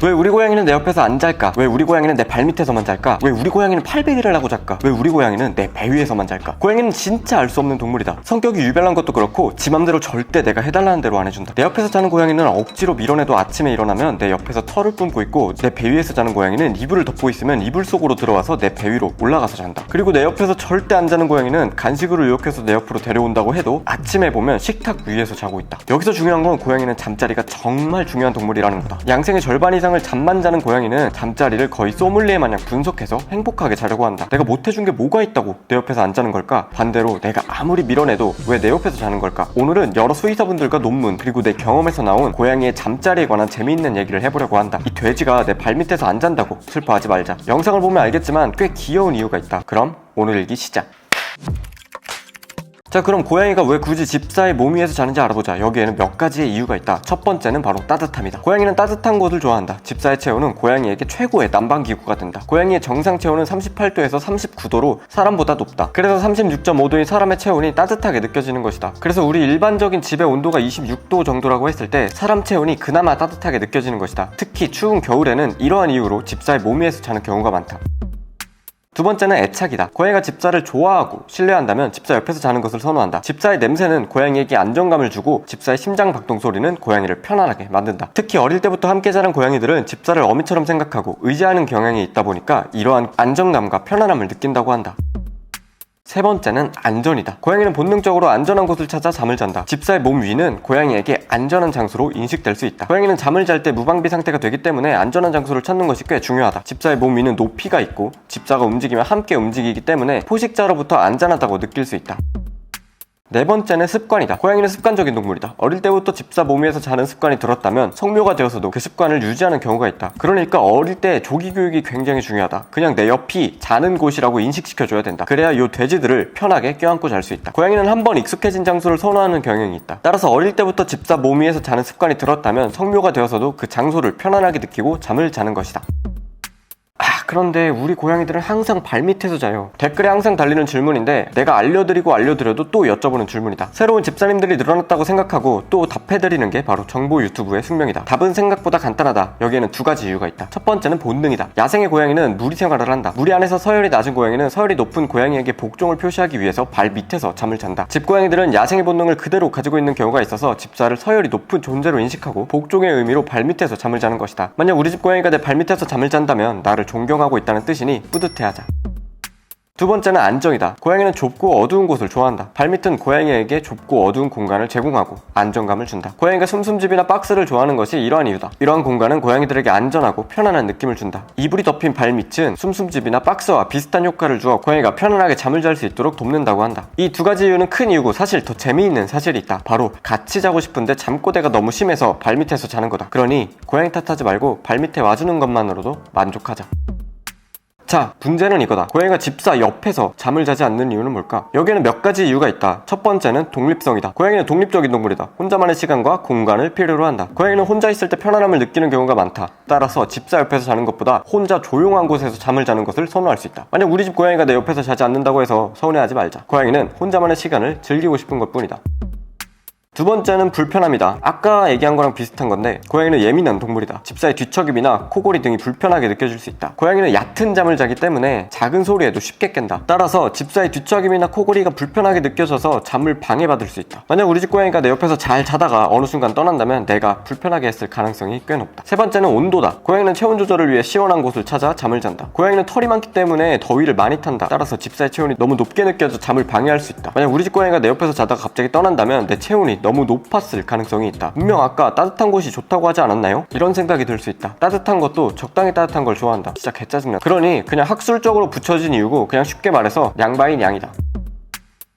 왜 우리 고양이는 내 옆에서 안 잘까? 왜 우리 고양이는 내 발밑에서만 잘까? 왜 우리 고양이는 팔베개를 하고 잘까? 왜 우리 고양이는 내 배 위에서만 잘까? 고양이는 진짜 알 수 없는 동물이다. 성격이 유별난 것도 그렇고 지 맘대로 절대 내가 해달라는 대로 안 해준다. 내 옆에서 자는 고양이는 억지로 밀어내도 아침에 일어나면 내 옆에서 털을 뿜고 있고, 내 배 위에서 자는 고양이는 이불을 덮고 있으면 이불 속으로 들어와서 내 배 위로 올라가서 잔다. 그리고 내 옆에서 절대 안 자는 고양이는 간식으로 유혹해서 내 옆으로 데려온다고 해도 아침에 보면 식탁 위에서 자고 있다. 여기서 중요한 건 고양이는 잠자리가 정말 중요한 동물이라는 거다. 양생의 절반 이상을 잠만 자는 고양이는 잠자리를 거의 소믈리에 마냥 분석해서 행복하게 자려고 한다. 내가 못해준 게 뭐가 있다고 내 옆에서 안 자는 걸까? 반대로 내가 아무리 밀어내도 왜 내 옆에서 자는 걸까? 오늘은 여러 수의사분들과 논문, 그리고 내 경험에서 나온 고양이의 잠자리에 관한 재미있는 얘기를 해보려고 한다. 이 돼지가 내 발밑에서 안 잔다고 슬퍼하지 말자. 영상을 보면 알겠지만 꽤 귀여운 이유가 있다. 그럼 오늘 일기 시작. 자, 그럼 고양이가 왜 굳이 집 사이 몸 위에서 자는지 알아보자. 여기에는 몇 가지의 이유가 있다. 첫 번째는 바로 따뜻함이다. 고양이는 따뜻한 곳을 좋아한다. 집사의 체온은 고양이에게 최고의 난방기구가 된다. 고양이의 정상 체온은 38도에서 39도로 사람보다 높다. 그래서 36.5도인 사람의 체온이 따뜻하게 느껴지는 것이다. 그래서 우리 일반적인 집의 온도가 26도 정도라고 했을 때 사람 체온이 그나마 따뜻하게 느껴지는 것이다. 특히 추운 겨울에는 이러한 이유로 집사의 몸 위에서 자는 경우가 많다. 두 번째는 애착이다. 고양이가 집사를 좋아하고 신뢰한다면 집사 옆에서 자는 것을 선호한다. 집사의 냄새는 고양이에게 안정감을 주고, 집사의 심장 박동 소리는 고양이를 편안하게 만든다. 특히 어릴 때부터 함께 자란 고양이들은 집사를 어미처럼 생각하고 의지하는 경향이 있다 보니까 이러한 안정감과 편안함을 느낀다고 한다. 세 번째는 안전이다. 고양이는 본능적으로 안전한 곳을 찾아 잠을 잔다. 집사의 몸 위는 고양이에게 안전한 장소로 인식될 수 있다. 고양이는 잠을 잘 때 무방비 상태가 되기 때문에 안전한 장소를 찾는 것이 꽤 중요하다. 집사의 몸 위는 높이가 있고 집사가 움직이면 함께 움직이기 때문에 포식자로부터 안전하다고 느낄 수 있다. 네 번째는 습관이다. 고양이는 습관적인 동물이다. 어릴 때부터 집사 몸 위에서 자는 습관이 들었다면 성묘가 되어서도 그 습관을 유지하는 경우가 있다. 그러니까 어릴 때 조기 교육이 굉장히 중요하다. 그냥 내 옆이 자는 곳이라고 인식시켜줘야 된다. 그래야 이 돼지들을 편하게 껴안고 잘 수 있다. 고양이는 한번 익숙해진 장소를 선호하는 경향이 있다. 따라서 어릴 때부터 집사 몸 위에서 자는 습관이 들었다면 성묘가 되어서도 그 장소를 편안하게 느끼고 잠을 자는 것이다. 그런데 우리 고양이들은 항상 발밑에서 자요. 댓글에 항상 달리는 질문인데 내가 알려드려도 또 여쭤보는 질문이다. 새로운 집사님들이 늘어났다고 생각하고 또 답해드리는 게 바로 정보 유튜브의 숙명이다. 답은 생각보다 간단하다. 여기에는 두 가지 이유가 있다. 첫 번째는 본능이다. 야생의 고양이는 무리 생활을 한다. 무리 안에서 서열이 낮은 고양이는 서열이 높은 고양이에게 복종을 표시하기 위해서 발 밑에서 잠을 잔다. 집고양이들은 야생의 본능을 그대로 가지고 있는 경우가 있어서 집사를 서열이 높은 존재로 인식하고 복종의 의미로 발 밑에서 잠을 자는 것이다. 만약 우리 집 고양이가 내 발 밑에서 잠을 잔다면 나를 존경하고 있다는 뜻이니 뿌듯해하자. 두 번째는 안정이다. 고양이는 좁고 어두운 곳을 좋아한다. 발밑은 고양이에게 좁고 어두운 공간을 제공하고 안정감을 준다. 고양이가 숨숨집이나 박스를 좋아하는 것이 이러한 이유다. 이러한 공간은 고양이들에게 안전하고 편안한 느낌을 준다. 이불이 덮인 발밑은 숨숨집이나 박스와 비슷한 효과를 주어 고양이가 편안하게 잠을 잘 수 있도록 돕는다고 한다. 이 두 가지 이유는 큰 이유고 사실 더 재미있는 사실이 있다. 바로 같이 자고 싶은데 잠꼬대가 너무 심해서 발밑에서 자는 거다. 그러니 고양이 탓하지 말고 발밑에 와주는 것만으로도 만족하자. 자, 문제는 이거다. 고양이가 집사 옆에서 잠을 자지 않는 이유는 뭘까? 여기에는 몇 가지 이유가 있다. 첫 번째는 독립성이다. 고양이는 독립적인 동물이다. 혼자만의 시간과 공간을 필요로 한다. 고양이는 혼자 있을 때 편안함을 느끼는 경우가 많다. 따라서 집사 옆에서 자는 것보다 혼자 조용한 곳에서 잠을 자는 것을 선호할 수 있다. 만약 우리 집 고양이가 내 옆에서 자지 않는다고 해서 서운해하지 말자. 고양이는 혼자만의 시간을 즐기고 싶은 것뿐이다. 두 번째는 불편함이다. 아까 얘기한 거랑 비슷한 건데 고양이는 예민한 동물이다. 집사의 뒤척임이나 코골이 등이 불편하게 느껴질 수 있다. 고양이는 얕은 잠을 자기 때문에 작은 소리에도 쉽게 깬다. 따라서 집사의 뒤척임이나 코골이가 불편하게 느껴져서 잠을 방해받을 수 있다. 만약 우리 집 고양이가 내 옆에서 잘 자다가 어느 순간 떠난다면 내가 불편하게 했을 가능성이 꽤 높다. 세 번째는 온도다. 고양이는 체온 조절을 위해 시원한 곳을 찾아 잠을 잔다. 고양이는 털이 많기 때문에 더위를 많이 탄다. 따라서 집사의 체온이 너무 높게 느껴져 잠을 방해할 수 있다. 만약 우리 집 고양이가 내 옆에서 자다가 갑자기 떠난다면 내 체온이 너무 높았을 가능성이 있다. 분명 아까 따뜻한 곳이 좋다고 하지 않았나요? 이런 생각이 들 수 있다. 따뜻한 것도 적당히 따뜻한 걸 좋아한다. 진짜 개짜증나. 그러니 그냥 학술적으로 붙여진 이유고 그냥 쉽게 말해서 양바인 양이다.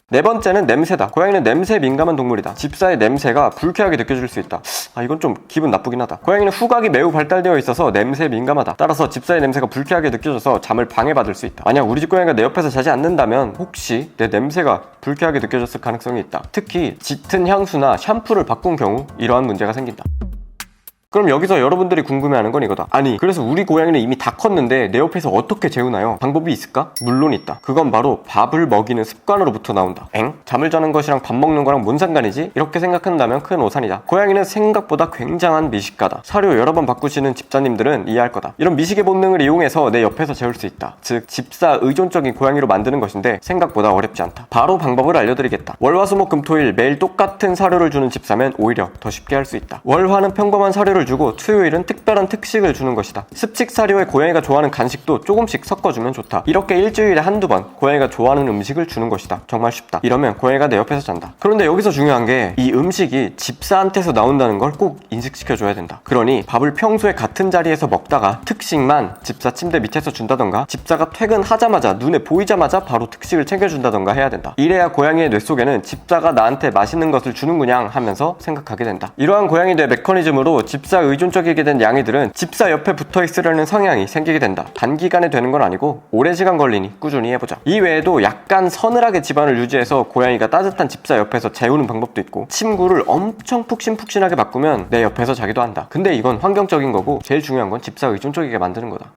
네 번째는 냄새다. 고양이는 냄새에 민감한 동물이다. 집사의 냄새가 불쾌하게 느껴질 수 있다. 이건 좀 기분 나쁘긴 하다. 고양이는 후각이 매우 발달되어 있어서 냄새에 민감하다. 따라서 집사의 냄새가 불쾌하게 느껴져서 잠을 방해받을 수 있다. 만약 우리 집 고양이가 내 옆에서 자지 않는다면 혹시 내 냄새가 불쾌하게 느껴졌을 가능성이 있다. 특히 짙은 향수나 샴푸를 바꾼 경우 이러한 문제가 생긴다. 그럼 여기서 여러분들이 궁금해하는 건 이거다. 아니 그래서 우리 고양이는 이미 다 컸는데 내 옆에서 어떻게 재우나요? 방법이 있을까? 물론 있다. 그건 바로 밥을 먹이는 습관으로부터 나온다. 엥? 잠을 자는 것이랑 밥 먹는 거랑 뭔 상관이지? 이렇게 생각한다면 큰 오산이다. 고양이는 생각보다 굉장한 미식가다. 사료 여러 번 바꾸시는 집사님들은 이해할 거다. 이런 미식의 본능을 이용해서 내 옆에서 재울 수 있다. 즉 집사 의존적인 고양이로 만드는 것인데 생각보다 어렵지 않다. 바로 방법을 알려드리겠다. 월화수목금토일 매일 똑같은 사료를 주는 집사면 오히려 더 쉽게 할 수 있다. 월화는 평범한 사료를 주고 토요일은 특별한 특식을 주는 것이다. 습식 사료에 고양이가 좋아하는 간식도 조금씩 섞어주면 좋다. 이렇게 일주일에 한두 번 고양이가 좋아하는 음식을 주는 것이다. 정말 쉽다. 이러면 고양이가 내 옆에서 잔다. 그런데 여기서 중요한 게 이 음식이 집사한테서 나온다는 걸 꼭 인식시켜줘야 된다. 그러니 밥을 평소에 같은 자리에서 먹다가 특식만 집사 침대 밑에서 준다던가 집사가 퇴근하자마자 눈에 보이자마자 바로 특식을 챙겨준다던가 해야 된다. 이래야 고양이의 뇌 속에는 집사가 나한테 맛있는 것을 주는구냥 하면서 생각하게 된다. 이러한 고양이 뇌 메커니즘으로 집사 의존적이게 된 양이들은 집사 옆에 붙어 있으려는 성향이 생기게 된다. 단기간에 되는 건 아니고 오랜 시간 걸리니 꾸준히 해보자. 이 외에도 약간 서늘하게 집안을 유지해서 고양이가 따뜻한 집사 옆에서 재우는 방법도 있고 침구를 엄청 푹신푹신하게 바꾸면 내 옆에서 자기도 한다. 근데 이건 환경적인 거고 제일 중요한 건 집사 의존적이게 만드는 거다.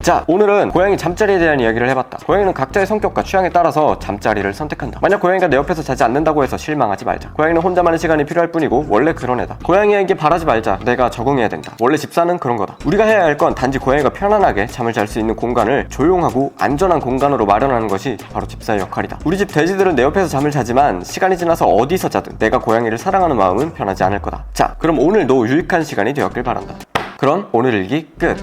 자, 오늘은 고양이 잠자리에 대한 이야기를 해봤다. 고양이는 각자의 성격과 취향에 따라서 잠자리를 선택한다. 만약 고양이가 내 옆에서 자지 않는다고 해서 실망하지 말자. 고양이는 혼자만의 시간이 필요할 뿐이고 원래 그런 애다. 고양이에게 바라지 말자. 내가 적응해야 된다. 원래 집사는 그런 거다. 우리가 해야 할 건 단지 고양이가 편안하게 잠을 잘 수 있는 공간을 조용하고 안전한 공간으로 마련하는 것이 바로 집사의 역할이다. 우리 집 돼지들은 내 옆에서 잠을 자지만 시간이 지나서 어디서 자든 내가 고양이를 사랑하는 마음은 변하지 않을 거다. 자, 그럼 오늘도 유익한 시간이 되었길 바란다. 그럼 오늘 일기 끝.